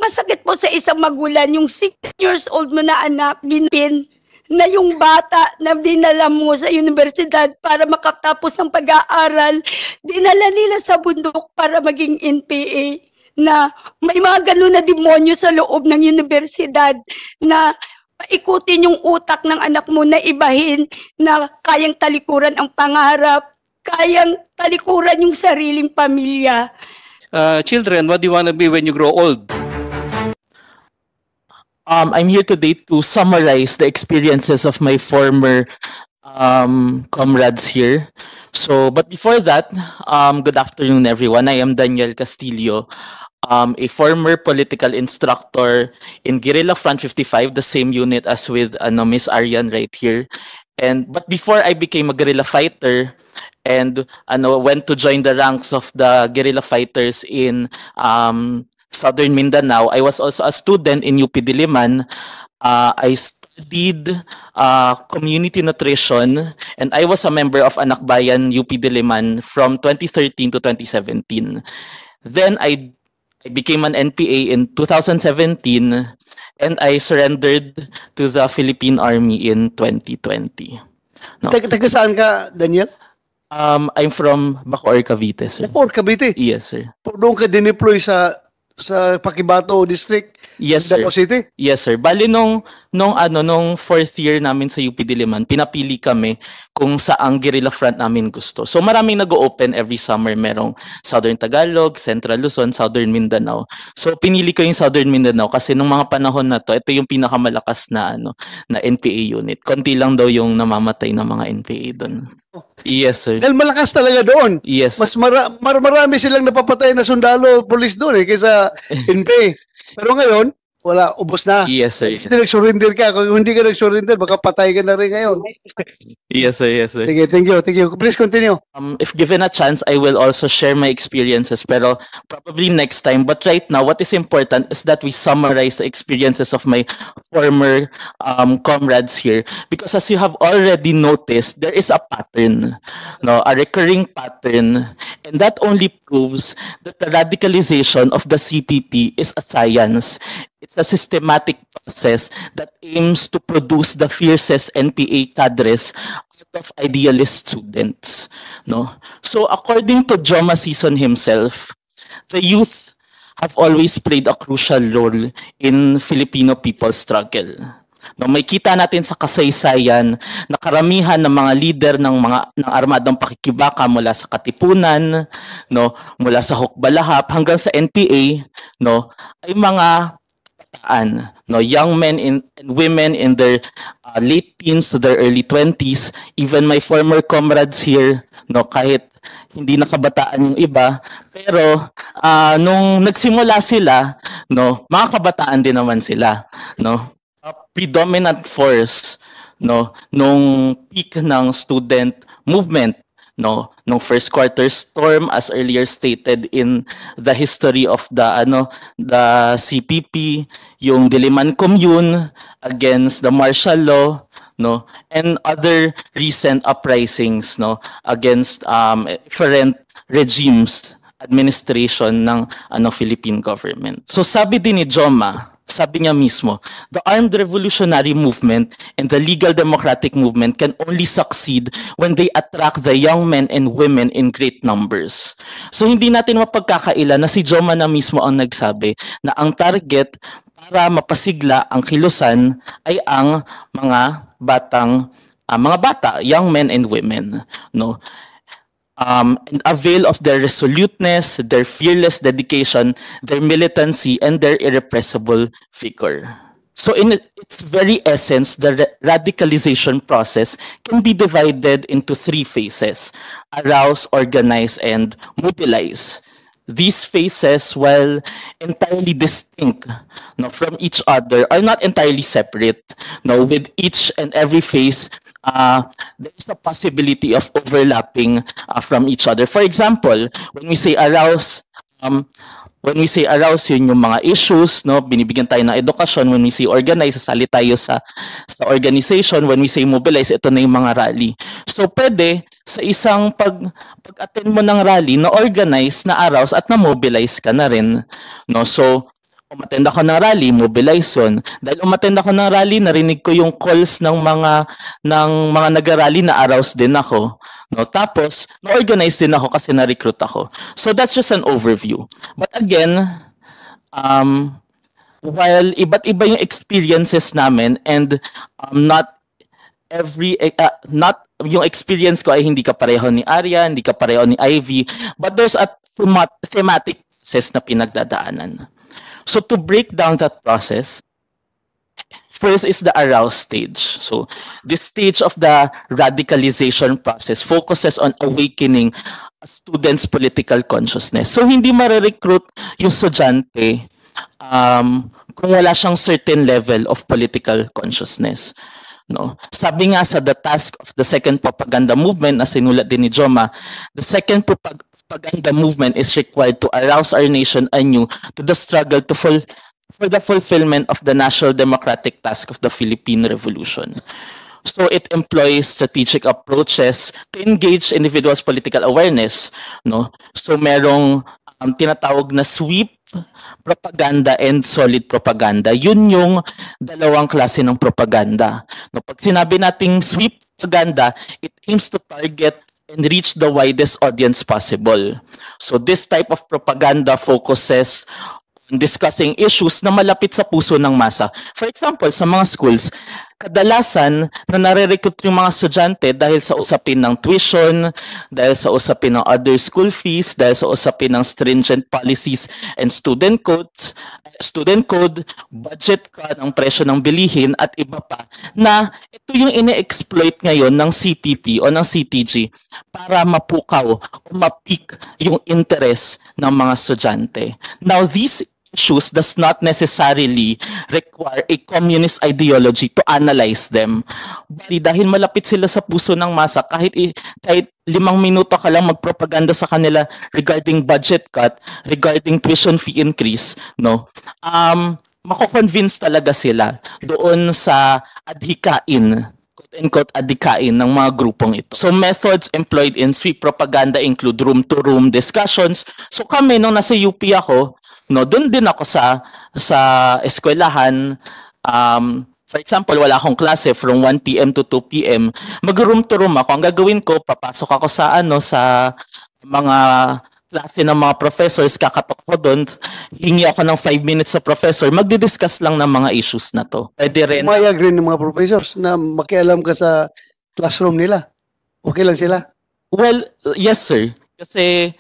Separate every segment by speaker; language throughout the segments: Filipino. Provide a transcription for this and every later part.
Speaker 1: Masakit po sa isang magulang yung 16 years old mo na anak, ginpin na yung bata na dinala mo sa universidad para makatapos ng pag-aaral, dinala nila sa bundok para maging NPA, na may mga gano'n na demonyo sa loob ng universidad na paikutin yung utak ng anak mo na ibahin na kayang talikuran ang pangarap, kayang talikuran yung sariling pamilya.
Speaker 2: Children, what do you want to be when you grow old?
Speaker 3: I'm here today to summarize the experiences of my former comrades here. So, but before that, good afternoon, everyone. I am Daniel Castillo, a former political instructor in Guerrilla Front 55, the same unit as with Miss Arian right here. But before I became a guerrilla fighter and went to join the ranks of the guerrilla fighters in Southern Mindanao, I was also a student in UP Diliman. I studied community nutrition, and I was a member of Anak Bayan UP Diliman from 2013 to 2017. Then I became an NPA in 2017, and I surrendered to the Philippine Army in 2020. No.
Speaker 4: Taga saan ka, Daniel?
Speaker 3: I'm from Bacoor, Cavite, sir.
Speaker 4: Bacoor, Cavite?
Speaker 3: Yes, sir.
Speaker 4: Doon ka dineploy sa Paquibato District?
Speaker 3: Yes, sir.
Speaker 4: Davao City?
Speaker 3: Yes, sir. Bali nung fourth year namin sa UP Diliman, pinapili kami kung saang guerrilla front namin gusto. So maraming nag-o-open every summer. Merong Southern Tagalog, Central Luzon, Southern Mindanao. So pinili ko yung Southern Mindanao kasi nung mga panahon na to, ito yung pinakamalakas na na NPA unit. Konti lang daw yung namamatay ng mga NPA doon. Yes, sir.
Speaker 4: Dahil malakas talaga doon.
Speaker 3: Yes.
Speaker 4: Mas marami silang napapatay na sundalo, police doon kaysa NPA. Pero ngayon, wala, ubos na.
Speaker 3: Yes, sir.
Speaker 4: Hindi nag-surrender ka. Kung hindi ka nag-surrender, baka patay ka na rin ngayon.
Speaker 3: Yes, sir. Yes, sir.
Speaker 4: Sige, thank you. Please continue.
Speaker 3: If given a chance, I will also share my experiences, pero probably next time. But right now, what is important is that we summarize the experiences of my former comrades here. Because as you have already noticed, there is a pattern, a recurring pattern. And that only proves that the radicalization of the CPP is a science. It's a systematic process that aims to produce the fiercest NPA cadres out of idealist students. So according to Joma Sison himself, the youth have always played a crucial role in Filipino people's struggle. May kita natin sa kasaysayan na karamihan ng mga leader ng armadang pakikibaka mula sa Katipunan, mula sa Hukbalahap hanggang sa NPA, ay mga young men and women in their late teens to their early 20s, even my former comrades here, kahit hindi nakabataan yung iba, pero nung nagsimula sila, mga kabataan din naman sila, a predominant force, nung peak ng student movement, nung first quarter storm, as earlier stated in the history of the CPP, yung Diliman Commune against the martial law, and other recent uprisings, against different regimes, administration ng Philippine government. So sabi din ni Joma, sabi niya mismo, the armed revolutionary movement and the legal democratic movement can only succeed when they attract the young men and women in great numbers. So hindi natin mapagkakaila na si Joma na mismo ang nagsabi na ang target para mapasigla ang kilusan ay ang mga bata, young men and women, and avail of their resoluteness, their fearless dedication, their militancy, and their irrepressible vigor. So in its very essence, the radicalization process can be divided into three phases: arouse, organize, and mobilize. These phases, while entirely distinct from each other, are not entirely separate. With each and every phase, there is a possibility of overlapping from each other. For example, when we say arouse, yun yung mga issues, binibigyan tayo ng edukasyon. When we say organize, sasali tayo sa organization. When we say mobilize, ito na yung mga rally. So pwede sa isang pag-attend mo ng rally na organize, na arouse at na mobilize ka na rin. So umattend ako ng rally, mobilize yun. Dahil umattend ako ng rally, narinig ko yung calls ng mga nag-rally na arouse din ako. No, tapos, na-organize din ako kasi na-recruit ako. So that's just an overview. But again, while iba't iba yung experiences namin and not yung experience ko ay hindi ka pareho ni Arya, hindi ka pareho ni Ivy, but there's a thematic process na pinagdadaanan. So to break down that process, first is the arouse stage. So this stage of the radicalization process focuses on awakening a student's political consciousness. So hindi ma-recruit yung estudyante kung wala siyang certain level of political consciousness. No. Sabi nga sa The Task of the Second Propaganda Movement na sinulat din ni Joma, the second propaganda movement is required to arouse our nation anew to the struggle for the fulfillment of the national democratic task of the Philippine Revolution. So it employs strategic approaches to engage individuals' political awareness. No? So merong tinatawag na sweep propaganda and solid propaganda. Yun yung dalawang klase ng propaganda. No, pag sinabi nating sweep propaganda, it aims to target and reach the widest audience possible. So this type of propaganda focuses on discussing issues na malapit sa puso ng masa. For example, sa mga schools, kadalasan na nare-recruit yung mga estudyante dahil sa usapin ng tuition, dahil sa usapin ng other school fees, dahil sa usapin ng stringent policies and student code, budget cut, ang presyo ng bilihin at iba pa, na ito yung ine-exploit ngayon ng CPP o ng CTG para mapukaw o mapik yung interest ng mga estudyante. Now, these issues does not necessarily require a communist ideology to analyze them. Dahil malapit sila sa puso ng masa, kahit 5 minuto ka lang magpropaganda sa kanila regarding budget cut, regarding tuition fee increase, no? Mako-convince talaga sila doon sa adhikain, quote-unquote adhikain ng mga grupong ito. So methods employed in sweep propaganda include room-to-room discussions. So kami, nung nasa UP ako, no, doon din ako sa eskwelahan. For example, wala akong klase from 1 p.m. to 2 p.m. Mag-room to room ako. Ang gagawin ko, papasok ako sa mga klase ng mga professors, kakatok ko doon, hingi ako ng 5 minutes sa professor, magdi-discuss lang ng mga issues na to. Pwede rin.
Speaker 4: Umayag rin ng mga professors na makialam ka sa classroom nila. Okay lang sila?
Speaker 3: Well, yes sir. Kasi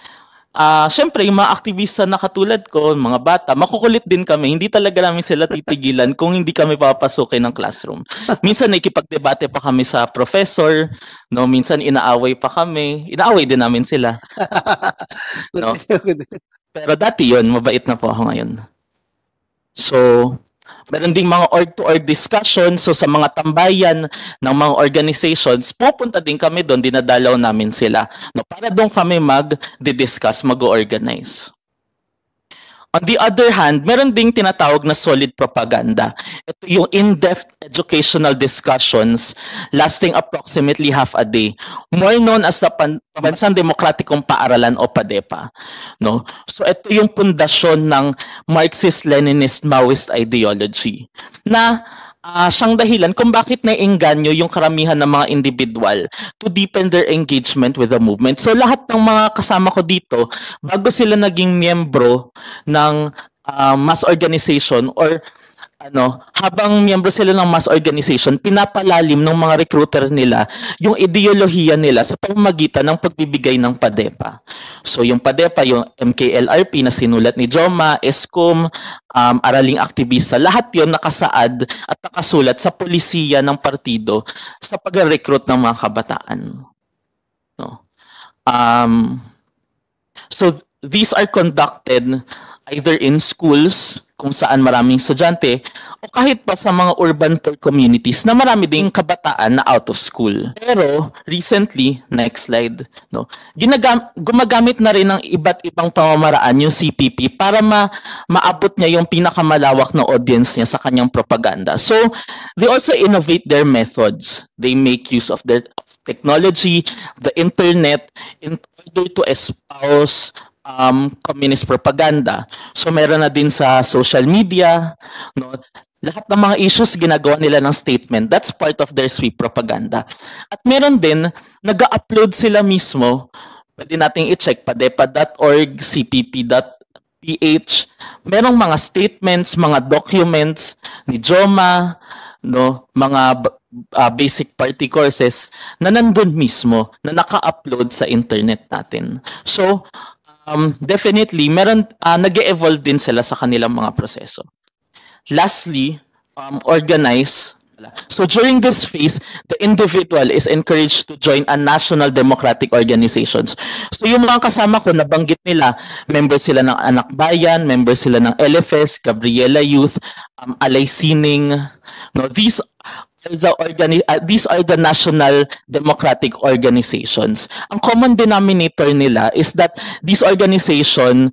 Speaker 3: syempre, yung mga aktivista na katulad ko, mga bata, makukulit din kami. Hindi talaga namin sila titigilan kung hindi kami papasukin ng classroom. Minsan nakikipagdebate pa kami sa professor, no? Minsan inaaway pa kami. Inaaway din namin sila. No? Pero dati yun, mabait na po ako ngayon. So, meron ding mga org-to-org discussion. So sa mga tambayan ng mga organizations, pupunta din kami doon, dinadalaw namin sila. No, para doon kami mag-discuss, mag-organize. On the other hand, meron ding tinatawag na solid propaganda. Ito yung in-depth educational discussions lasting approximately half a day. More known as the Pambansang Demokratikong Paaralan o PADEPA. No? So ito yung pundasyon ng Marxist-Leninist Maoist ideology na siyang dahilan kung bakit naiengganyo yung karamihan ng mga individual to deepen their engagement with the movement. So lahat ng mga kasama ko dito, bago sila naging miyembro ng mass organization or habang miyembro sila ng mass organization, pinapalalim ng mga recruiter nila yung ideolohiya nila sa pamamagitan ng pagbibigay ng PADEPA. So yung PADEPA, yung MKLRP na sinulat ni Joma, ESCOM, Araling Aktivista, lahat yon nakasaad at nakasulat sa polisiya ng partido sa pag-recruit ng mga kabataan. No? So these are conducted either in schools, kung saan maraming estudyante, o kahit pa sa mga urban poor communities na marami ding kabataan na out of school. Pero recently, next slide, no, gumagamit na rin ng iba't ibang pamamaraan yung CPP para maabot niya yung pinakamalawak na audience niya sa kanyang propaganda. So, they also innovate their methods. They make use of their technology, the internet, in order to espouse communist propaganda. So meron na din sa social media, no? Lahat ng mga issues ginagawa nila ng statement. That's part of their sweep propaganda. At meron din, nag-upload sila mismo, pwede nating i-check, padepa.org, cpp.ph, merong mga statements, mga documents ni Joma, no, mga basic party courses na nandun mismo, na naka-upload sa internet natin. So, definitely, nag-evolve din sila sa kanilang mga proseso. Lastly, organize. So during this phase, the individual is encouraged to join a national democratic organizations. So yung mga kasama ko, nabanggit nila, members sila ng Anak Bayan, members sila ng LFS, Gabriela Youth, Alay Sining. No, these are the national democratic organizations. Ang common denominator nila is that these organizations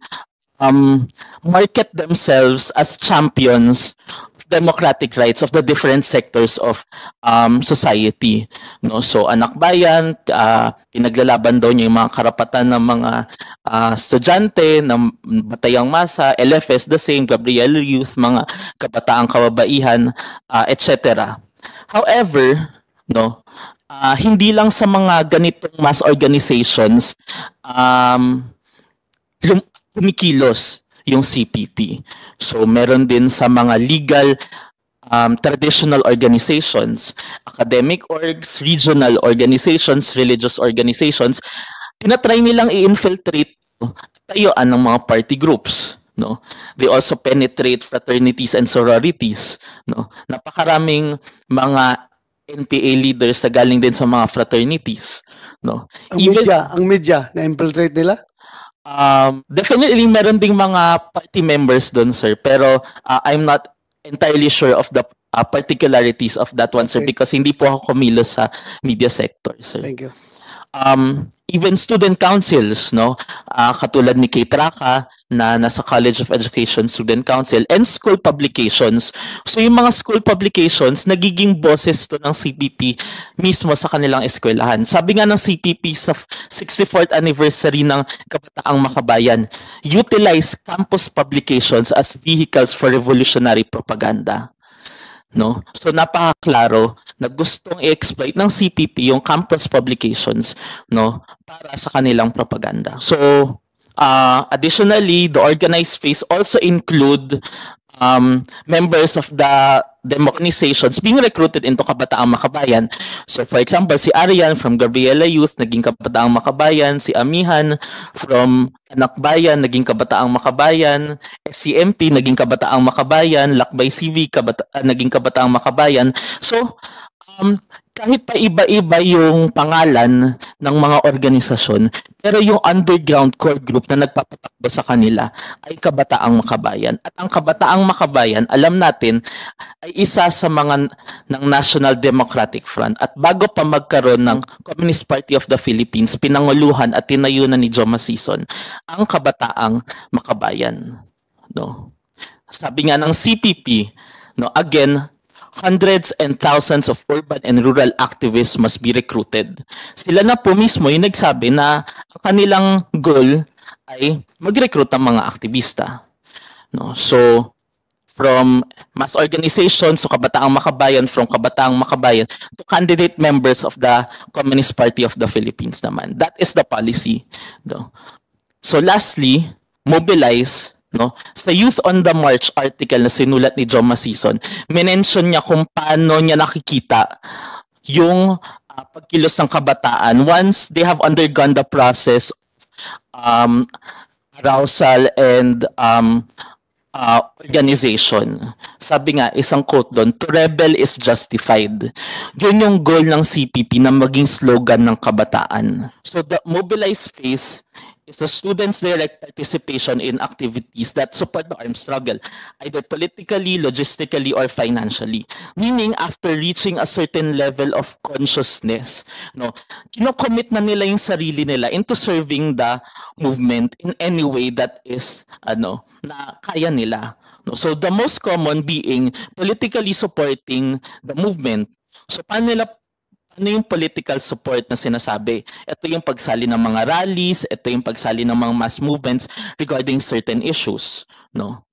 Speaker 3: market themselves as champions of democratic rights of the different sectors of society. No, so Anak Bayan, pinaglalaban daw niya yung mga karapatan ng mga estudyante, ng batayang masa. LFS the same, Gabriel Youth, mga kabataang kababaihan, etc. However, no, hindi lang sa mga ganitong mass organizations kumikilos yung CPP. So meron din sa mga legal traditional organizations, academic orgs, regional organizations, religious organizations, tinatry nilang i-infiltrate, tayuan ng mga party groups. No, they also penetrate fraternities and sororities. No, napakaraming mga NPA leaders na galing din sa mga fraternities. No,
Speaker 4: Ang media na infiltrate nila.
Speaker 3: Definitely meron ding mga party members doon, sir, pero I'm not entirely sure of the particularities of that one, sir,
Speaker 4: Okay.
Speaker 3: because hindi po ako kumilos sa media sector, sir.
Speaker 4: Thank you.
Speaker 3: Even student councils, no, katulad ni Kate Raka na nasa College of Education Student Council, and school publications. So yung mga school publications, nagiging boses to ng CPP mismo sa kanilang eskwelahan. Sabi nga ng CPP sa 64th anniversary ng Kabataang Makabayan, utilize campus publications as vehicles for revolutionary propaganda. No? So napakaklaro na gustong i-exploit ng CPP yung campus publications, no, para sa kanilang propaganda. So additionally, the organized phase also include members of the organizations being recruited into Kabataang Makabayan. So for example, si Arian from Gabriela Youth naging Kabataang Makabayan, si Amihan from Anak Bayan naging Kabataang Makabayan, SCMP naging Kabataang Makabayan, Lakbay CV naging Kabataang Makabayan. So kahit pa iba-iba yung pangalan ng mga organisasyon, pero yung underground core group na nagpapatakbo sa kanila ay Kabataang Makabayan. At ang Kabataang Makabayan, alam natin, ay isa sa mga ng National Democratic Front. At bago pa magkaroon ng Communist Party of the Philippines, pinanguluhan at tinayunan ni Joma Sison ang Kabataang Makabayan. No? Sabi nga ng CPP, no, again, hundreds and thousands of urban and rural activists must be recruited. Sila na po mismo yung nagsabi na ang kanilang goal ay mag-recruit ng mga aktivista. No? So, from mass organizations, so Kabataang Makabayan, from Kabataang Makabayan, to candidate members of the Communist Party of the Philippines naman. That is the policy. No? So lastly, mobilize. No, sa Youth on the March article na sinulat ni Joma Sison, minention niya kung paano niya nakikita yung pagkilos ng kabataan once they have undergone the process arousal and organization. Sabi nga, isang quote doon, to rebel is justified. Yun yung goal ng CPP na maging slogan ng kabataan. So the mobilized phase is the students' direct participation in activities that support the armed struggle, either politically, logistically, or financially. Meaning, after reaching a certain level of consciousness, no, kino-commit na nila yung sarili nila into serving the movement in any way that is, na kaya nila. No? So, the most common being politically supporting the movement. So, paano nila ano yung political support na sinasabi? Ito yung pagsali ng mga rallies, ito yung pagsali ng mga mass movements regarding certain issues, no?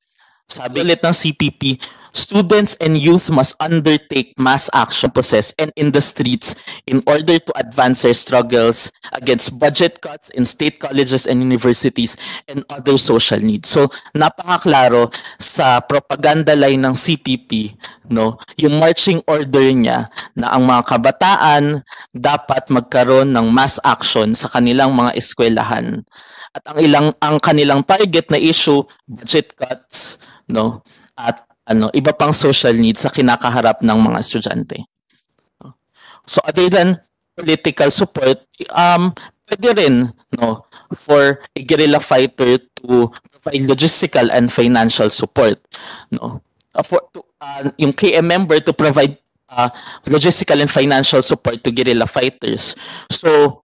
Speaker 3: Sabi ulit ng CPP, students and youth must undertake mass action process and in the streets in order to advance their struggles against budget cuts in state colleges and universities and other social needs. So, napakaklaro sa propaganda line ng CPP, no, yung marching order niya na ang mga kabataan dapat magkaroon ng mass action sa kanilang mga eskwelahan. At ang kanilang target na issue, budget cuts, no, at iba pang social needs sa kinakaharap ng mga estudyante. So other than political support, pwede rin, no, for a guerrilla fighter to provide logistical and financial support, no, yung KM member to provide logistical and financial support to guerrilla fighters. So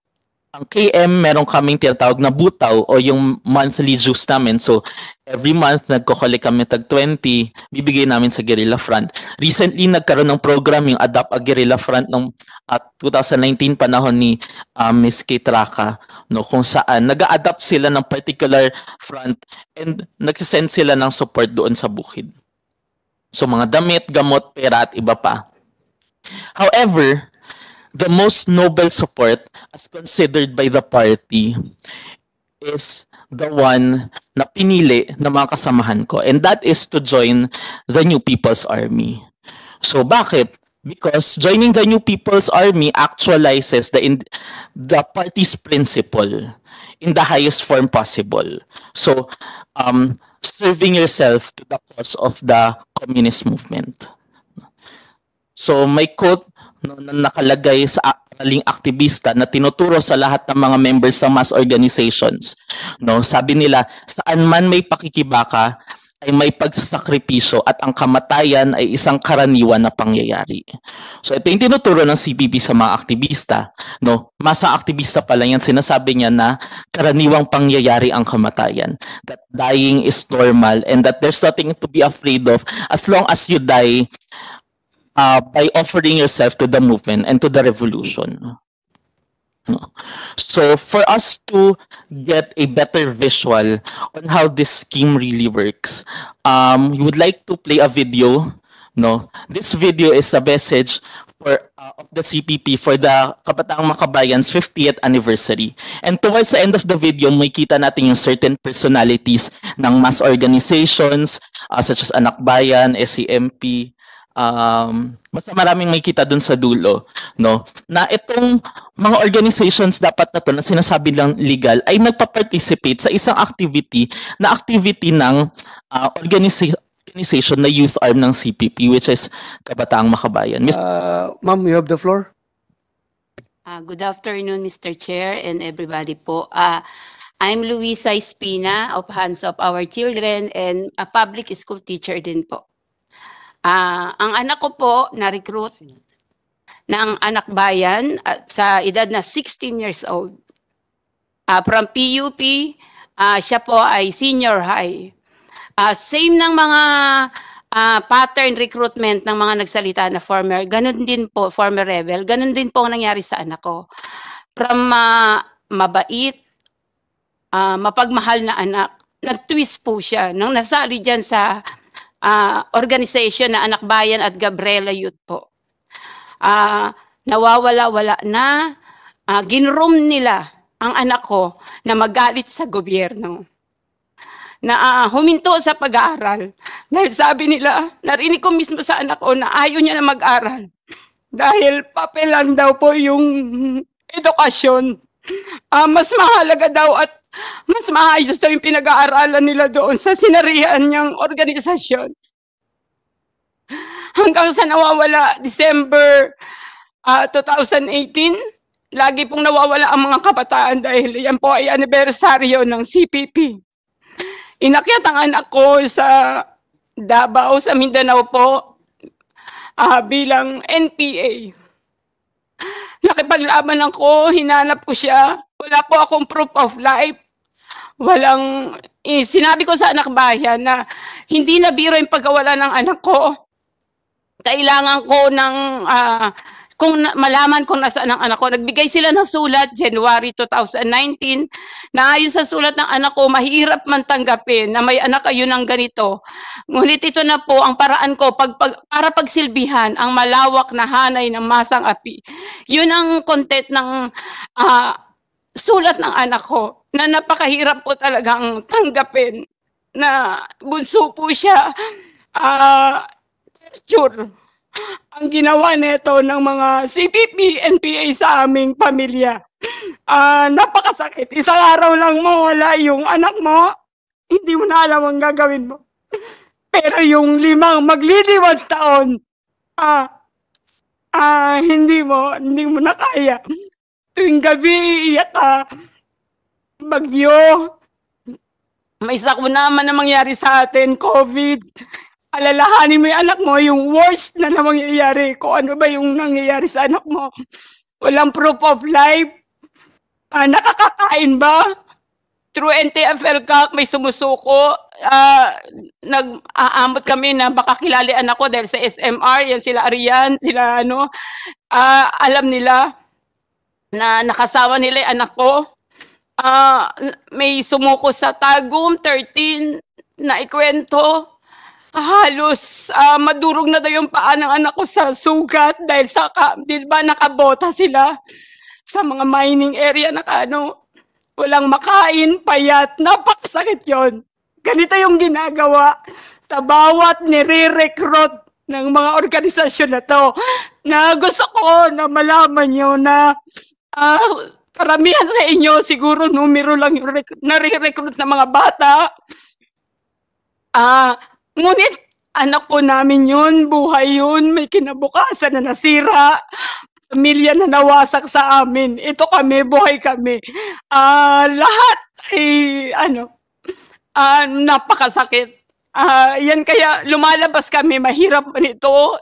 Speaker 3: ang KM, meron kaming tinatawag na butaw o yung monthly dues namin. So, every month, nagko-collect kami tag 20, bibigay namin sa Guerrilla Front. Recently, nagkaroon ng program yung Adopt a Guerrilla Front noong 2019 panahon ni Ms. Kitraka, no, kung saan nag-a-adopt sila ng particular front and nagsisend sila ng support doon sa bukid. So, mga damit, gamot, pera at iba pa. However, the most noble support as considered by the party is the one na pinili ng mga kasamahan ko, and that is to join the New People's Army. So bakit? Because joining the New People's Army actualizes the party's principle in the highest form possible. So serving yourself to the cause of the communist movement. So may quote, no, na nakalagay sa araling aktivista na tinuturo sa lahat ng mga members ng mass organizations. No, sabi nila, saan man may pakikibaka ay may pagsasakripisyo at ang kamatayan ay isang karaniwan na pangyayari. So ito yung tinuturo ng CPP sa mga aktivista. No, masa aktivista pa lang yan, sinasabi niya na karaniwang pangyayari ang kamatayan. That dying is normal and that there's nothing to be afraid of as long as you die by offering yourself to the movement and to the revolution. So for us to get a better visual on how this scheme really works, we would like to play a video. No, this video is a message for of the CPP for the Kabataang Makabayan's 50th anniversary. And towards the end of the video, makita natin yung certain personalities ng mass organizations such as Anak Bayan, SCMP, basta maraming may kita dun sa dulo, no, na itong mga organizations dapat na to na sinasabi lang legal ay nagpa-participate sa isang activity ng organization na youth arm ng CPP, which is Kabataang Makabayan.
Speaker 4: Ma'am, you have the floor.
Speaker 5: Good afternoon, Mr. Chair and everybody po. I'm Luisa Espina of Hands of Our Children and a public school teacher din po. Ang anak ko po na-recruit ng Anak Bayan sa edad na 16 years old. From PUP, siya po ay senior high. Same ng mga pattern recruitment ng mga nagsalita na former, ganun din po, former rebel, ganun din po ang nangyari sa anak ko. From mabait, mapagmahal na anak, nag-twist po siya nung nasali dyan sa organization na Anak Bayan at Gabriela Youth po. Nawawala-wala na, ginroom nila ang anak ko na magalit sa gobyerno. Na huminto sa pag-aaral. Dahil sabi nila, narinig ko mismo sa anak ko na ayaw niya na mag-aral. Dahil papelan daw po yung edukasyon. Mas mahalaga daw at mas maayos daw yung pinag-aaralan nila doon sa sinarihan niyang organisasyon. Hanggang sa nawawala December 2018, lagi pong nawawala ang mga kabataan dahil yan po ay anibersaryo ng CPP. Inakyat ang anak ko sa Davao, sa Mindanao po, bilang NPA. Nakipaglaban ako, hinanap ko siya. Wala po akong proof of life. Sinabi ko sa Anak Bayan na hindi na biro yung pagkawala ng anak ko. Kailangan ko ng malaman kung nasaan ang anak ko. Nagbigay sila ng sulat January 2019 na ayon sa sulat ng anak ko, mahirap man tanggapin na may anak kayo ng ganito. Ngunit ito na po ang paraan ko para pagsilbihan ang malawak na hanay ng masang api. Yun ang content ng sulat ng anak ko na napakahirap po talagang tanggapin na bunso po siya. Sure. Ang ginawa nito ng mga CPP, NPA sa aming pamilya. Napakasakit. Isang araw lang mawala yung anak mo, hindi mo na alam ang gagawin mo. Pero yung magliliwag taon, hindi mo na kaya. Tuwing gabi, iiyak ka, bagyo. May sakuna naman na mangyari sa atin, COVID. Alalahanin mo yung anak mo, yung worst na mangyayari. Kung ano ba yung nangyayari sa anak mo. Walang proof of life. Nakakakain ba? Through NTFL-CAC, may sumusuko. Nag-aamot kami na baka kilali anak ko dahil sa SMR, yan sila Arian, sila alam nila na nakasama nila yung anak ko. May sumuko sa Tagum, 13, na ikwento. Halos madurog na daw yung paa ng anak ko sa sugat dahil di ba nakabota sila sa mga mining area na walang makain, payat, napakasakit yon. Ganito yung ginagawa sa bawat nire-recruit ng mga organisasyon na to, na gusto ko na malaman nyo na karamihan sa inyo siguro numero lang yung nare-recruit ng mga bata. Ngunit anak po namin yun, buhay yun, may kinabukasan na nasira, pamilya na nawasak sa amin. Ito kami, buhay kami. Lahat ay napakasakit. Yan kaya lumalabas kami, mahirap pa nito.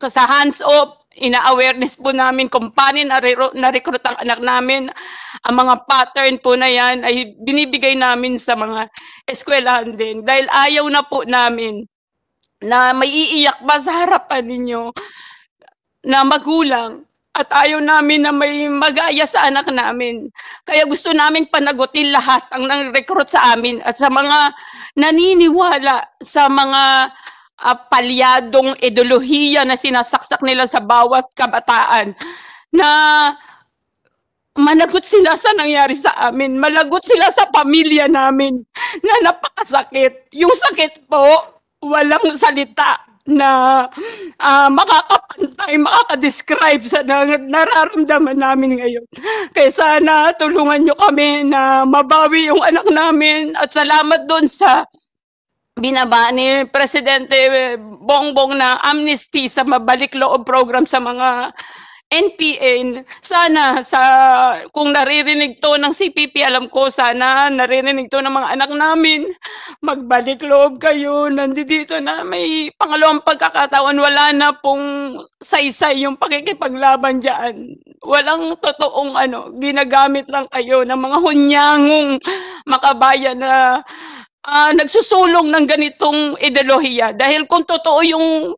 Speaker 5: Sa hands-off, ina-awareness po namin kung paano na-recruit ang anak namin. Ang mga pattern po na yan ay binibigay namin sa mga eskwelahan din. Dahil ayaw na po namin na may iiyak ba sa harapan ninyo na magulang. At ayaw namin na may mag-aya sa anak namin. Kaya gusto namin panagutin lahat ang nang-recruit sa amin at sa mga naniniwala sa mga palyadong ideolohiya na sinasaksak nila sa bawat kabataan, na managot sila sa nangyari sa amin, malagot sila sa pamilya namin na napakasakit. Yung sakit po, walang salita na makakapantay, makakadescribe sa nararamdaman namin ngayon. Kaya sana tulungan nyo kami na mabawi yung anak namin at salamat doon sa binaba ni Presidente Bongbong na amnesty sa mabalik loob program sa mga NPA. Sana kung naririnig to ng CPP, alam ko sana naririnig to ng mga anak namin, magbalik loob kayo, nandito na may pangalawang pagkakataon, wala na pong saysay yung pakikipaglaban dyan. Walang totoong ginagamit lang kayo ng mga hunyangong makabayan na nagsusulong ng ganitong ideolohiya. Dahil kung totoo yung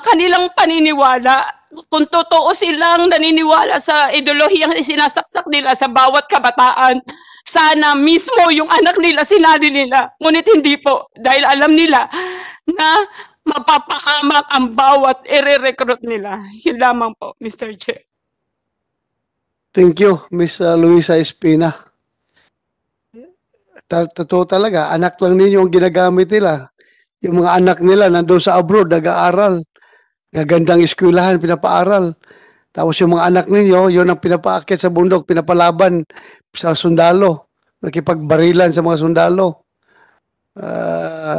Speaker 5: kanilang paniniwala, kung totoo silang naniniwala sa ideolohiyang sinasaksak nila sa bawat kabataan, sana mismo yung anak nila sinali nila. Ngunit hindi po, dahil alam nila na mapapahamak ang bawat i-recruit nila. Yun lamang po, Mr. Chair.
Speaker 4: Thank you, Ms. Luisa Espina. Totoo talaga, anak lang ninyo ang ginagamit nila. Yung mga anak nila nandun sa abroad, nag-aaral. Gagandang eskwelahan, pinapaaral. Tapos yung mga anak ninyo, yun ang pinapaakit sa bundok, pinapalaban sa sundalo. Nakipagbarilan sa mga sundalo.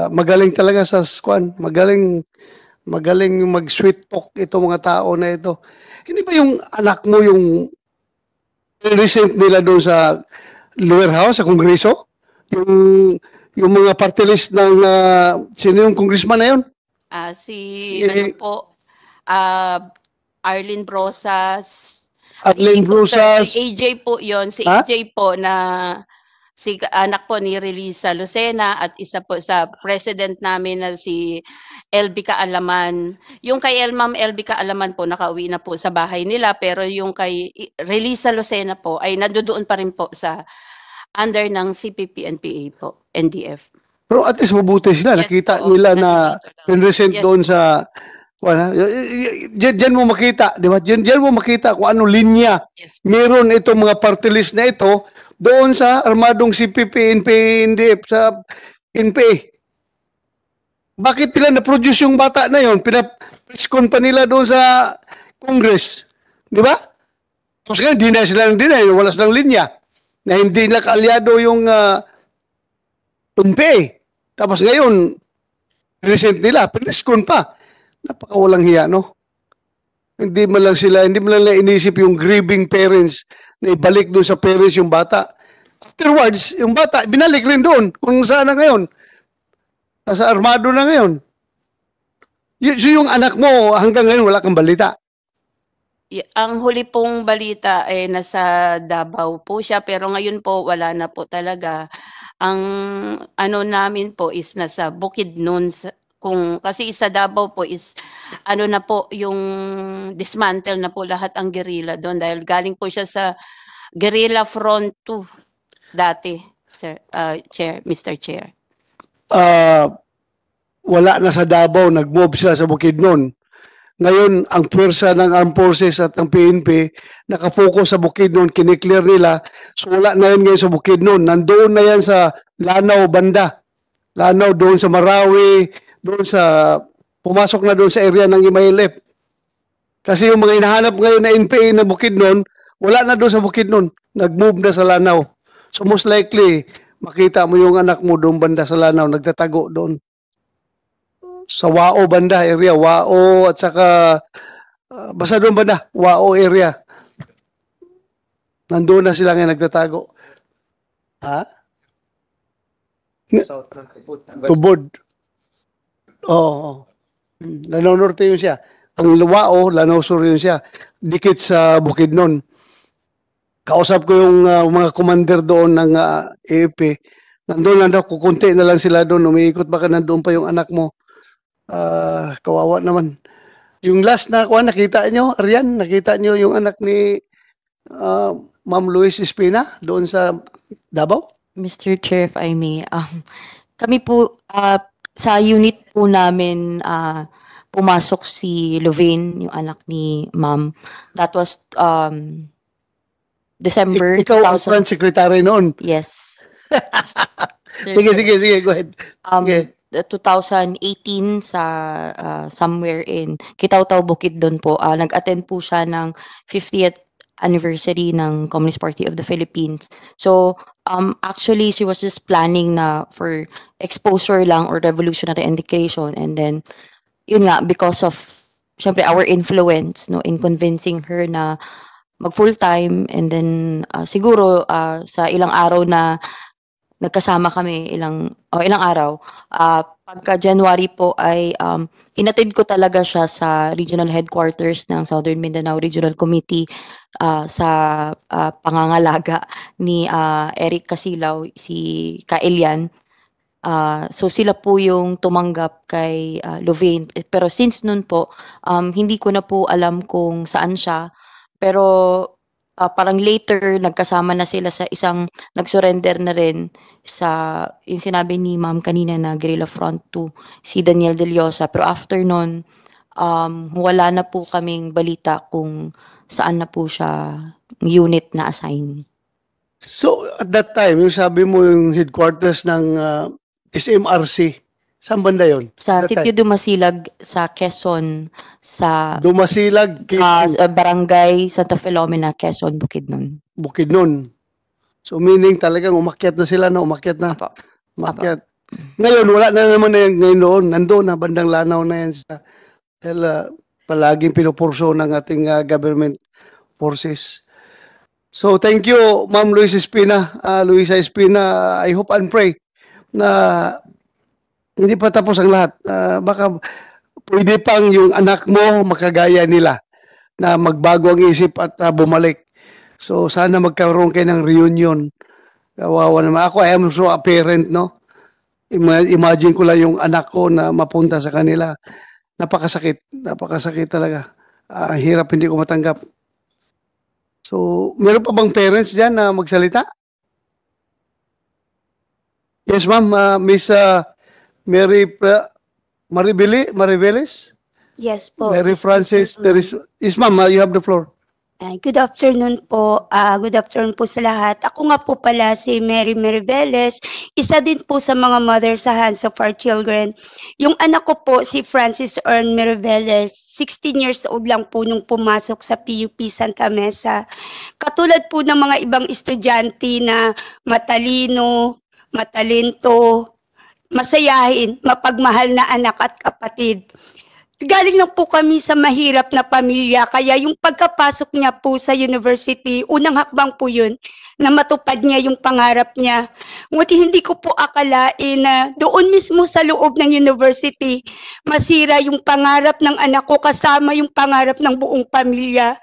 Speaker 4: Magaling talaga sa squad. Magaling mag-sweet talk itong mga tao na ito. Hindi ba yung anak mo yung recent nila doon sa lower house, sa kongreso? Yung mga party list ng sino yung congressman na yun?
Speaker 5: Arlene Brosas.
Speaker 4: Arlene Brosas.
Speaker 5: Si AJ po yon, si
Speaker 4: Ha?
Speaker 5: AJ po na anak po ni Relisa Lucena at isa po sa president namin na si LB Kaalaman. Yung kay Ma'am LB Kaalaman po nakauwi na po sa bahay nila, pero yung kay Relisa Lucena po ay nandoon pa rin po sa under ng CPP-NPA po, NDF.
Speaker 4: Pero at least mabuti sila.
Speaker 5: Yes
Speaker 4: Nakita
Speaker 5: po,
Speaker 4: nila na
Speaker 5: nandito lang.
Speaker 4: pinresent
Speaker 5: Yes.
Speaker 4: doon sa wala. Diyan mo makita, di ba? Diyan mo makita kung ano linya.
Speaker 5: Yes.
Speaker 4: Meron itong mga party list na ito doon sa armadong CPP, NPA, NDF, sa NPA. Bakit nila na-produce yung bata na yon? Pina-preskon pa nila doon sa Congress. Di ba? Tapos ngayon, dinay sila ng dinay. Wala silang linya. Na hindi na kaalyado yung NPA. Tapos ngayon, present nila, pineskon pa. Napakawalang hiya, no? Hindi man lang nila inisip yung grieving parents na ibalik doon sa parents yung bata. Afterwards, yung bata, binalik rin doon kung saan na ngayon. Nasa armado na ngayon. So yung anak mo, hanggang ngayon, wala kang balita.
Speaker 5: Ang huli pong balita ay nasa Davao po siya, pero ngayon po wala na po talaga. Ang ano namin po is nasa Bukidnon, kasi sa Davao po is ano na po yung dismantle na po lahat ang guerrilla doon dahil galing po siya sa guerrilla front 2 dati, sir, Mr. Chair.
Speaker 4: Wala na sa Davao, nag-move sila sa Bukidnon. Ngayon, ang pwersa ng Armed Forces at ng PNP, nakafocus sa Bukidnon, kiniklear nila. So wala na yan ngayon sa Bukidnon. Nandoon na yan sa Lanao banda. Lanao doon sa Marawi, doon sa, pumasok na doon sa area ng Imaylep. Kasi yung mga hinahanap ngayon na NPA na Bukidnon, wala na doon sa Bukidnon. Nag-move na sa Lanao. So most likely, makita mo yung anak mo doon banda sa Lanao, nagtatago doon. Sa Wao banda area, Wao at saka basta doon banda, Wao area. Nandoon na sila ngayon nagtatago. Ha? Tubod. Oo. Lanao Norte yun siya. Ang Wao, Lanao Sur yun siya. Dikit sa Bukidnon. Kausap ko yung mga commander doon ng AFP. Nandoon lang daw, kukunti na lang sila doon. Umiikot baka nandoon pa yung anak mo. Kawawa naman. Yung last na nakita nyo, Arian, nakita nyo yung anak ni Ma'am Luis Espina doon sa Davao?
Speaker 6: Mr. Chair, if I may, kami po, sa unit po namin, pumasok si Lovane, yung anak ni Ma'am. That was December
Speaker 4: Ikaw ang
Speaker 6: 2000.
Speaker 4: front secretary noon.
Speaker 6: Yes. Sir,
Speaker 4: Sige, go ahead. Sige.
Speaker 6: 2018 sa somewhere in Kitaw-Taw, Bukidnon po. Nag-attend po siya ng 50th anniversary ng Communist Party of the Philippines. So, actually, she was just planning na for exposure lang or revolutionary indication. And then, yun nga, because of, syempre, our influence, no, in convincing her na mag full-time. And then, siguro, sa ilang araw na nagkasama kami ilang araw. Pagka January po ay inatid ko talaga siya sa regional headquarters ng Southern Mindanao Regional Committee sa pangangalaga ni Eric Casilaw, si Kaelian. So sila po yung tumanggap kay Lovane. Pero since nun po, hindi ko na po alam kung saan siya. Pero parang later, nagkasama na sila sa isang nag-surrender na rin sa, yung sinabi ni Ma'am kanina na Guerrilla Front 2, si Daniel De Llosa. Pero after nun, wala na po kaming balita kung saan na po siya unit na assign.
Speaker 4: So, at that time, yung sabi mo yung headquarters ng SMRC, saan banda yun?
Speaker 6: Sa
Speaker 4: That
Speaker 6: Sitio Dumasilag, sa Quezon, sa
Speaker 4: Dumasilag,
Speaker 6: sa Barangay Santa Filomena, Quezon, Bukidnon.
Speaker 4: Bukidnon. So, meaning talagang umakyat na sila, no? Umakyat na.
Speaker 6: Apo.
Speaker 4: Umakyat. Ngayon, wala na naman na yan ngayon doon. Nandoon na, bandang Lanao na yan. Dahil palaging pinupurso ng ating government forces. So, thank you, Ma'am Luisa Espina. I hope and pray na hindi pa tapos ang lahat. Baka pwede pang yung anak mo makagaya nila na magbago ang isip at bumalik. So sana magkaroon kayo ng reunion Kawawa naman. Ako, I am also a parent, no? Imagine ko lang yung anak ko na mapunta sa kanila. Napakasakit. Napakasakit talaga. Hirap, hindi ko matanggap. So, meron pa bang parents dyan na magsalita? Yes, ma'am. Miss Maribeles?
Speaker 1: Yes po.
Speaker 4: Mary
Speaker 1: Mr.
Speaker 4: Francis.
Speaker 1: Chairman.
Speaker 4: Yes, ma'am. You have the floor.
Speaker 1: Good afternoon po. Good afternoon po sa lahat. Ako nga po pala si Mary Maribeles, isa din po sa mga mother sa Hands of Our Children. Yung anak ko po, si Francis Earn Maribeles, 16 years old lang po nung pumasok sa PUP Santa Mesa. Katulad po ng mga ibang estudyante na matalino, matalento, masayahin, mapagmahal na anak at kapatid. Galing lang po kami sa mahirap na pamilya, kaya yung pagkapasok niya po sa university, unang hakbang po yun, na matupad niya yung pangarap niya. Ngunit hindi ko po akalain na doon mismo sa loob ng university, masira yung pangarap ng anak ko kasama yung pangarap ng buong pamilya.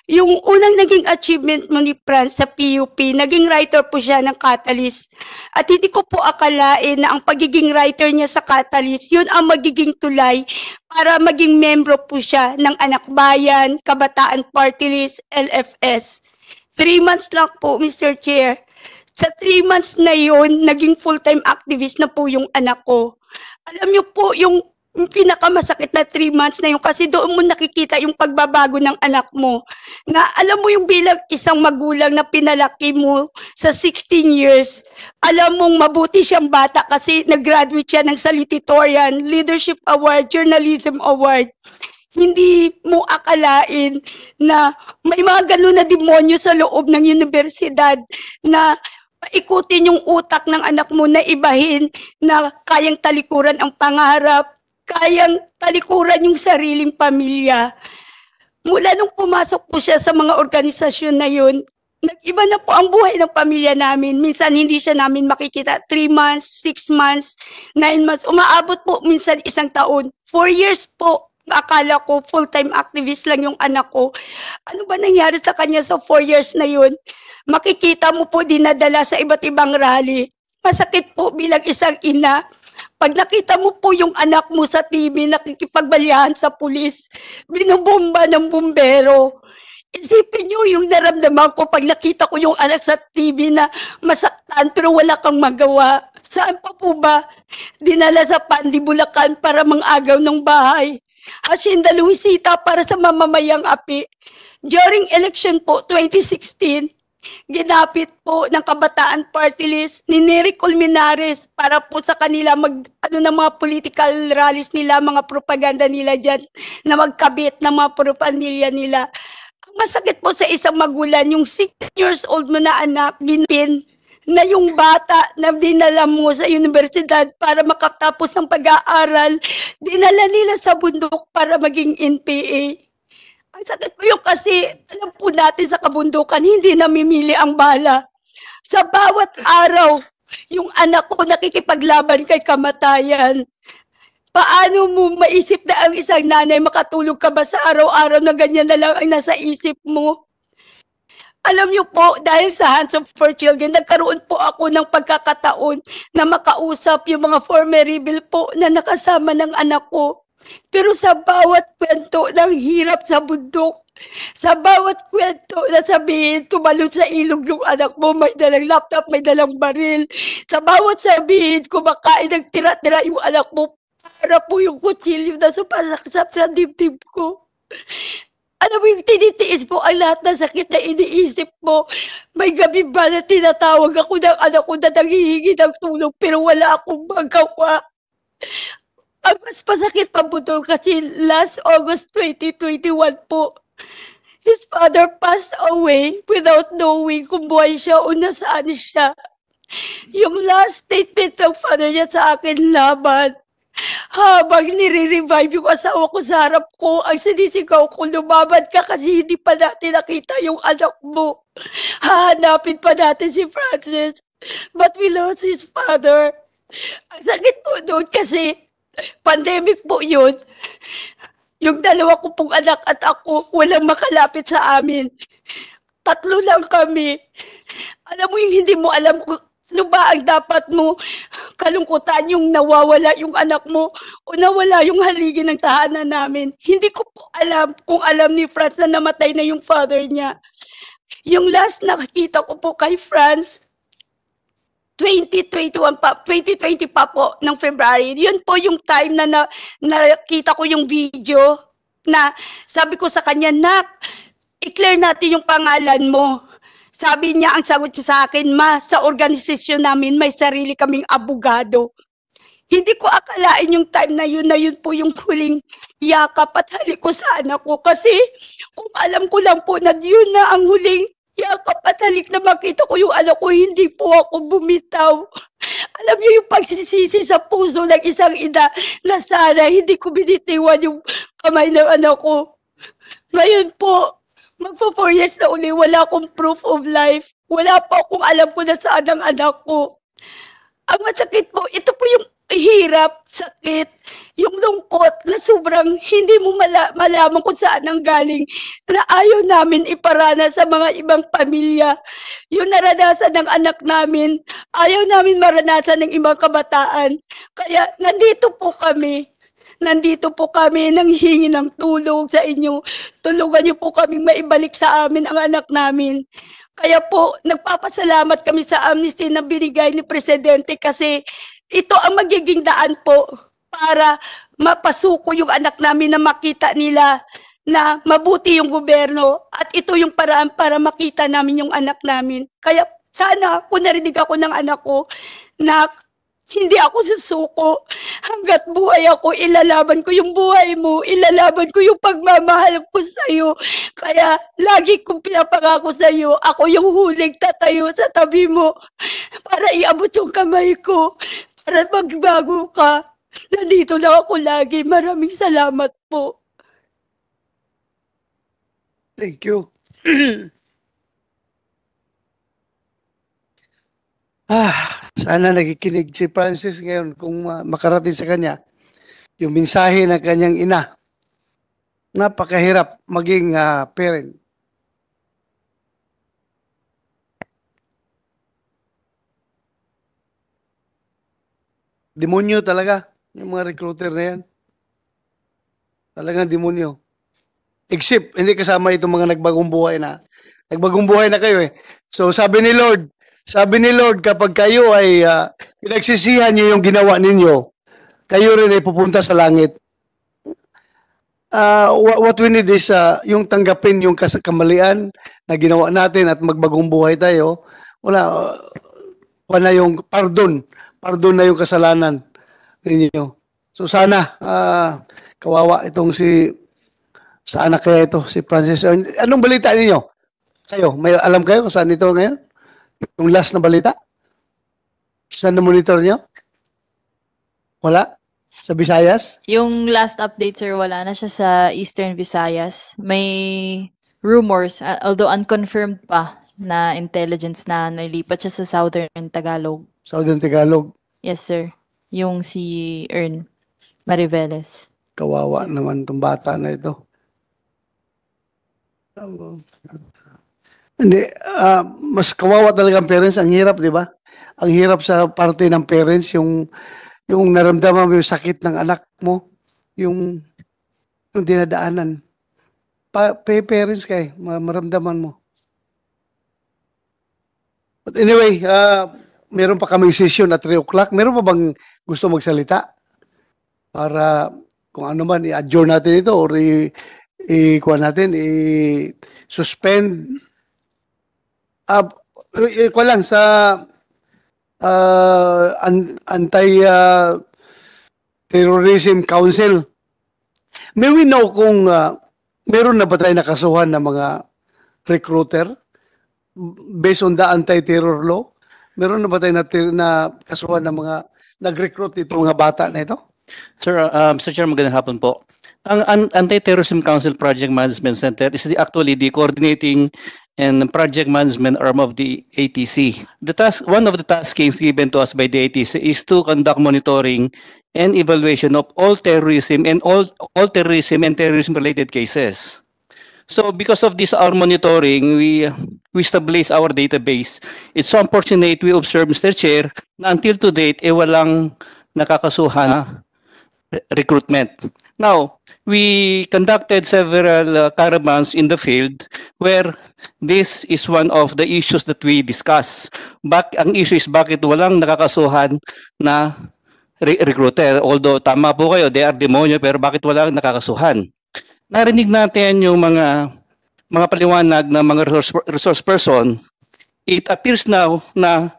Speaker 1: Yung unang naging achievement mo ni Franz sa PUP, naging writer po siya ng Catalyst. At hindi ko po akalain na ang pagiging writer niya sa Catalyst, yun ang magiging tulay para maging membro po siya ng Anak Bayan, Kabataan Party List, LFS. 3 months lang po, Mr. Chair. Sa 3 months na yun, naging full-time activist na po yung anak ko. Alam niyo po, yung pinakamasakit na 3 months na yun kasi doon mo nakikita yung pagbabago ng anak mo. Na alam mo yung bilang isang magulang na pinalaki mo sa 16 years, alam mong mabuti siyang bata kasi nag-graduate siya ng Salutatorian, Leadership Award, Journalism Award. Hindi mo akalain na may mga ganun na demonyo sa loob ng universidad na paikutin yung utak ng anak mo na ibahin na kayang talikuran ang pangarap, kayang talikuran yung sariling pamilya. Mula nung pumasok po siya sa mga organisasyon na yun, nag-iba na po ang buhay ng pamilya namin. Minsan hindi siya namin makikita 3 months, 6 months, 9 months. Umaabot po minsan 1 taon. 4 years po, akala ko full-time activist lang yung anak ko. Ano ba nangyari sa kanya sa 4 years na yun? Makikita mo po dinadala sa iba't ibang rally. Masakit po bilang isang ina. Pag nakita mo po yung anak mo sa TV nakikipagbalyahan sa pulis, binubomba ng bumbero. Isipin nyo yung naramdaman ko pag nakita ko yung anak sa TV na masaktan pero wala kang magawa. Saan pa po ba? Dinala sa Pandi, Bulacan para mangagaw ng bahay. Hacienda Luisita para sa mamamayang api. During election po, 2016, ginapit po ng Kabataan Party List ni Nery Colmenares para po sa kanila ng mga political rallies nila, mga propaganda nila dyan, na magkabit ng mga propaganda nila. Ang masakit po sa isang magulang, yung 16 years old mo na anak, ginpin na yung bata na dinala mo sa universidad para makatapos ng pag-aaral, dinala nila sa bundok para maging NPA. Ang sakit po yung kasi, alam po natin sa kabundukan, hindi namimili ang bala. Sa bawat araw, yung anak ko nakikipaglaban kay kamatayan. Paano mo maisip na ang isang nanay makatulog ka ba sa araw-araw na ganyan na lang ang nasa isip mo? Alam niyo po, dahil sa Hands of Our Children, nagkaroon po ako ng pagkakataon na makausap yung mga former rebel po na nakasama ng anak ko. Pero sa bawat kwento ng hirap sa bundok, sa bawat kwento na sabihin, tumalon sa ilog yung anak mo, may dalang laptop, may dalang baril. Sa bawat sabihin, kumakain ng tira-tira yung anak mo, para po yung kutsilyo na sumasaksak sa dibdib ko. Alam mo yung tinitiis mo ang lahat ng sakit na iniisip mo. May gabi ba na tinatawag ako ng anak ko na nanghihingi ng tulong pero wala akong magawa. Ang mas masakit pa po doon kasi last August 2021 po, his father passed away without knowing kung buhay siya o nasaan siya. Yung last statement ng father niya sa akin laban, habang nire-revive yung asawa ko sa harap ko, ang sinisigaw ko, lumaban ka kasi hindi pa natin nakita yung anak mo. Hahanapin pa natin si Francis. But we lost his father. Ang sakit po doon kasi pandemic po yun. Yung dalawa ko pong anak at ako, walang makalapit sa amin. tatlo lang kami. Alam mo yung hindi mo alam kung ano ba ang dapat mo kalungkutan yung nawawala yung anak mo o nawala yung haligi ng tahanan namin. Hindi ko po alam kung alam ni Franz na namatay na yung father niya. Yung last nakita ko po kay Franz, 2020 pa po ng February. Yun po yung time na nakita ko yung video na sabi ko sa kanya, Nak, i-clear natin yung pangalan mo. Sabi niya, ang sagot niya sa akin, Ma, sa organisasyon namin may sarili kaming abogado. Hindi ko akalain yung time na yun po yung huling yakap at halik ko sa anak ko. Kasi kung alam ko lang po na yun na ang huling yakap at halik na makita ko yung anak ko, hindi po ako bumitaw. Alam niyo yung pagsisisi sa puso ng isang ina na sana hindi ko binitiwan yung kamay ng anak ko. Ngayon po, magpo 4 years na uli, wala akong proof of life. Wala pa akong alam ko na saan ang anak ko. Ang masakit po, ito po yung hirap, sakit, yung lungkot na sobrang hindi mo malaman kung saan ang galing na ayaw namin iparana sa mga ibang pamilya. Yung naranasan ng anak namin, ayaw namin maranasan ng ibang kabataan. Kaya nandito po kami nanghihingi ng tulong sa inyo. Tulungan niyo po kaming maibalik sa amin ang anak namin. Kaya po, nagpapasalamat kami sa amnesty na binigay ni Presidente kasi ito ang magiging daan po para mapasuko yung anak namin na makita nila na mabuti yung gobyerno at ito yung paraan para makita namin yung anak namin. Kaya sana kung narinig ako ng anak ko na hindi ako susuko. Hanggat buhay ako, ilalaban ko yung buhay mo. Ilalaban ko yung pagmamahal ko sa'yo. Kaya lagi kong pinapangako sa'yo, ako yung huling tatayo sa tabi mo para iabot yung kamay ko. Para magbago ka. Nandito lang ako lagi. Maraming salamat po.
Speaker 4: Thank you. Sana nakikinig si Francis ngayon kung makarating sa kanya yung mensahe ng kanyang ina. Napakahirap maging parent. Demonyo talaga yung mga recruiter na yan. Talagang demonyo. Except, hindi kasama itong mga nagbagong buhay na. Nagbagong buhay na kayo eh. So sabi ni Lord, kapag kayo ay pinagsisihan niyo yung ginawa ninyo, kayo rin ay pupunta sa langit. What we need is yung tanggapin yung kamalian na ginawa natin at magbagong buhay tayo. Wala na yung pardon. Pardon na yung kasalanan ninyo. So sana, kawawa itong sa anak kaya ito, si Francis. Anong balita ninyo? Kayo, may alam kayo kung saan ito ngayon? Yung last na balita? Saan na monitor niyo? Wala? Sa Visayas?
Speaker 7: Yung last update, sir, wala na siya sa Eastern Visayas. May rumors, although unconfirmed pa, na intelligence na nilipat siya sa Southern Tagalog.
Speaker 4: Southern Tagalog.
Speaker 7: Yes, sir. Yung si Ern Mariveles.
Speaker 4: Kawawa naman itong bata na ito. Hindi, mas kawawa talaga ang parents. Ang hirap, di ba? Ang hirap sa parte ng parents, yung naramdaman mo yung sakit ng anak mo, yung dinadaanan. Parents kay, maramdaman mo. But anyway, meron pa kaming session at 3 o'clock. Meron pa bang gusto magsalita? Para kung ano man, i-adjourn natin ito or i-suspend. Ko lang sa Anti-Terrorism Council. May we know kung meron na ba tayo nakasuhan ng mga recruiter based on the anti-terror law? Meron na ba tayo na kasuhan ng mga nag-recruit itong mga bata na ito?
Speaker 2: Sir, Mr. Chair, magandang hapon po. Ang Anti-Terrorism Council Project Management Center is actually the coordinating and project management arm of the ATC. One of the tasks given to us by the ATC is to conduct monitoring and evaluation of all terrorism and terrorism related cases. So because of this our monitoring, we established our database. It's so unfortunate we observe, Mr. Chair, na until to date, walang nakakasuhan na recruitment. Now, we conducted several caravans in the field where this is one of the issues that we discuss. Ang issue is bakit walang nakakasuhan na recruiter. Although tama po kayo, they are demonyo, pero bakit walang nakakasuhan? Narinig natin yung mga paliwanag ng mga resource person. It appears now na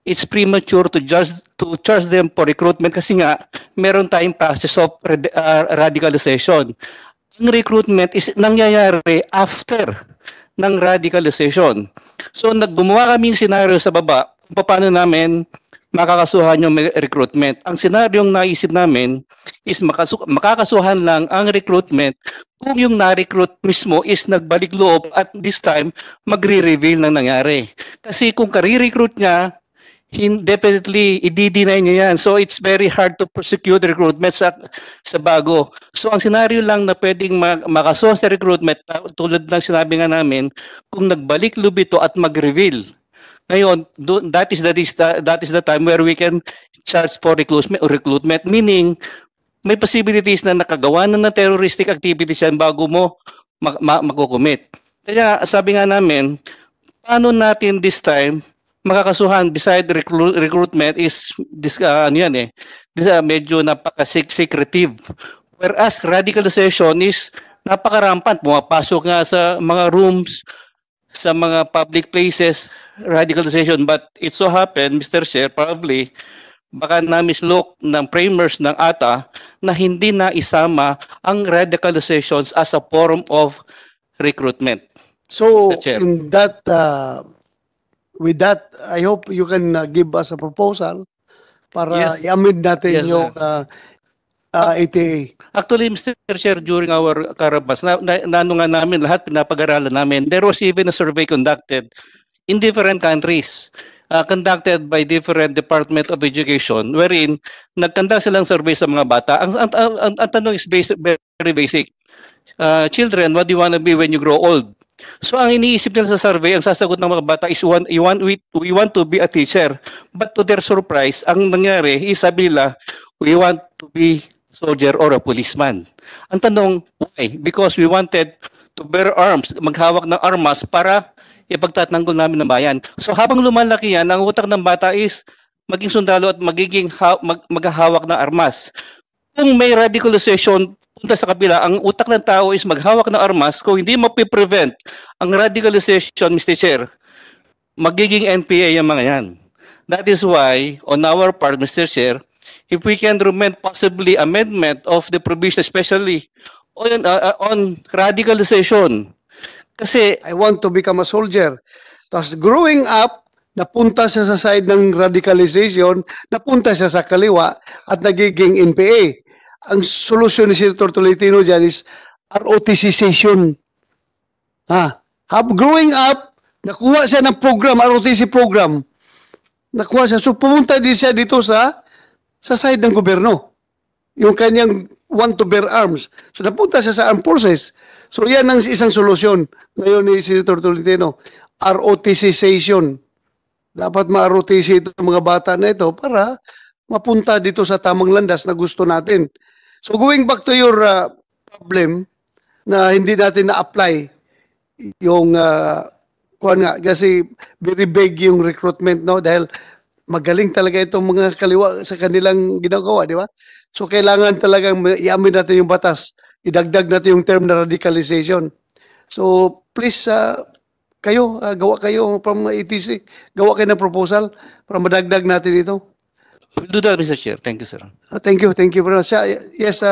Speaker 2: it's premature to charge them for recruitment kasi nga meron tayong process of radicalization. Ang recruitment is nangyayari after ng radicalization. So gumawa kaming scenario sa baba kung paano namin makakasuhan yung recruitment. Ang senaryong naisip namin is makakasuhan lang ang recruitment kung yung na-recruit mismo is nagbalik loob at this time magre-reveal ng nangyari. Kasi kung kare-recruit niya, definitely i-deny niya yan. So it's very hard to prosecute recruitment sa bago. So ang senaryo lang na pwedeng makasuhan sa recruitment, tulad ng sinabi nga namin, kung nagbalik loob ito at mag-reveal. Ngayon, that is the time where we can charge for recruitment, meaning may possibilities na nakagawa na ng terroristic activities yan bago mo mag-commit. Kaya sabi nga namin, paano natin this time makakasuhan beside recruitment is medyo napaka-secretive. Whereas radicalization is napaka-rampant, pumapasok nga sa mga rooms, sa mga public places, radicalization. But it so happened, Mr. Chair, probably, baka na-mislook ng framers ng ATA na hindi na isama ang radicalizations as a form of recruitment.
Speaker 4: So,
Speaker 2: Mr. Chair.
Speaker 4: in that, with that, I hope you can give us a proposal para
Speaker 2: Yes.
Speaker 4: i-amend natin
Speaker 2: Yes,
Speaker 4: yung ATA.
Speaker 2: Actually, Mr. Chair, during our caravans, nano nga namin lahat, pinapag-aralan namin. There was even a survey conducted in different countries, conducted by different Department of Education, wherein nagconduct silang survey sa mga bata. Ang tanong is very basic. Children, what do you want to be when you grow old? So ang iniisip nila sa survey, ang sasagot ng mga bata is we want to be a teacher. But to their surprise, ang nangyari is sabi nila, we want to be soldier or a policeman. Ang tanong, why? Because we wanted to bear arms, maghawak ng armas para ipagtatanggol namin ng bayan. So habang lumalaki yan, ang utak ng bata is maging sundalo at magiging maghahawak ng armas. Kung may radicalization punta sa kabila, ang utak ng tao is maghawak ng armas. Kung hindi mapiprevent ang radicalization, Mr. Chair, magiging NPA yung mga yan. That is why, on our part, Mr. Chair, if we can recommend possibly amendment of the provision, especially on radicalization. Kasi,
Speaker 4: I want to become a soldier. Tapos growing up, napunta siya sa side ng radicalization, napunta siya sa kaliwa at nagiging NPA. Ang solusyon ni Senator Tolentino dyan is ROTC-sation. Growing up, nakuha siya ng program, ROTC program. Nakuha siya. So pumunta din siya dito sa side ng gobyerno. Yung kanyang want to bear arms. So napunta siya sa armed forces. So yan ang isang solusyon ngayon ni Senator Tolentino. ROTC-sation. Dapat ma-ROTC itong mga bata na ito para mapunta dito sa tamang landas na gusto natin. So going back to your problem na hindi natin na-apply yung kasi very big yung recruitment, no, dahil magaling talaga itong mga kaliwa sa kanilang ginagawa, di ba? So kailangan talagang i-amin natin yung batas, idagdag natin yung term na radicalization. So please gawa kayo from ETC, gawa kayo ng proposal para madagdag natin ito.
Speaker 2: we'll do that, Mr. Chair. Thank you, sir.
Speaker 4: Thank you very much. Yes,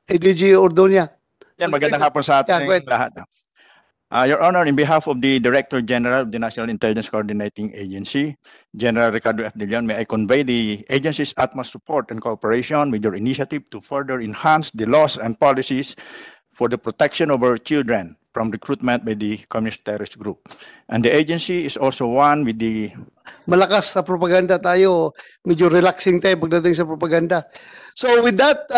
Speaker 4: ADG Ordonia.
Speaker 8: Yan, magandang hapon sa
Speaker 4: Yeah, go
Speaker 8: ating lahat. Your Honor, in behalf of the Director General of the National Intelligence Coordinating Agency, General Ricardo F. De Leon, may I convey the agency's utmost support and cooperation with your initiative to further enhance the laws and policies for the protection of our children from recruitment by the communist terrorist group. And the agency is also one with the
Speaker 4: Malakas sa propaganda tayo, medyo relaxing tayo pagdating sa propaganda. So with that,